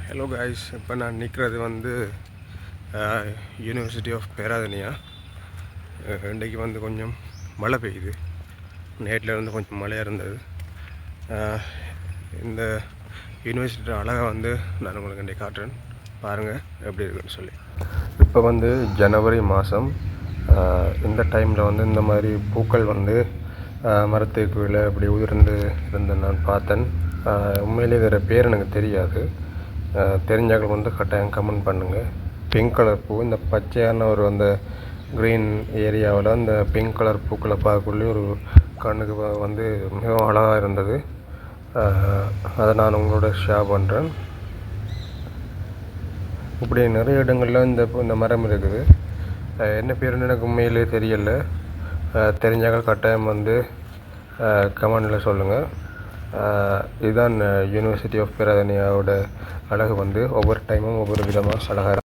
Hello guys, இப்போ நான் நிற்கிறது வந்து யூனிவர்சிட்டி ஆஃப் பேராதனியா. இன்றைக்கு வந்து கொஞ்சம் மழை பெய்யுது. நேற்றில் இருந்து கொஞ்சம் மழையாக இருந்தது. இந்த யூனிவர்சிட்டி அழகாக வந்து நான் உங்களுக்கு இன்றைக்கு காட்டுறேன், பாருங்கள் எப்படி இருக்குன்னு சொல்லி. இப்போ வந்து ஜனவரி மாதம். இந்த டைமில் வந்து இந்த மாதிரி பூக்கள் வந்து மரத்துக்கு கீழே இப்படி உதிர்ந்து இருந்து நான் பார்த்தேன். உண்மையிலே வேறு பேர் எனக்கு தெரியாது. தெரிஞ்சாக்கள் வந்து கட்டாயம் கமெண்ட் பண்ணுங்கள். பிங்க் கலர் பூ, இந்த பச்சையான ஒரு அந்த க்ரீன் ஏரியாவில் அந்த பிங்க் கலர் பூக்களை பார்க்கக்குள்ளே ஒரு கண்ணுக்கு வந்து மிகவும் அழகாக இருந்தது. அதை நான் உங்களோட ஷேர் பண்ணுறேன். இப்படி நிறைய இடங்களில் இந்த மரம் இருக்குது. என்ன பேருன்னு எனக்கு உண்மையிலே தெரியலை. தெரிஞ்சாக்கள் கட்டாயம் வந்து கமெண்டில் சொல்லுங்கள். இதுதான் யூனிவர்சிட்டி ஆஃப் பேராதனியாவோட அழகு வந்து ஒவ்வொரு டைமும் ஒவ்வொரு விதமாக அழகாக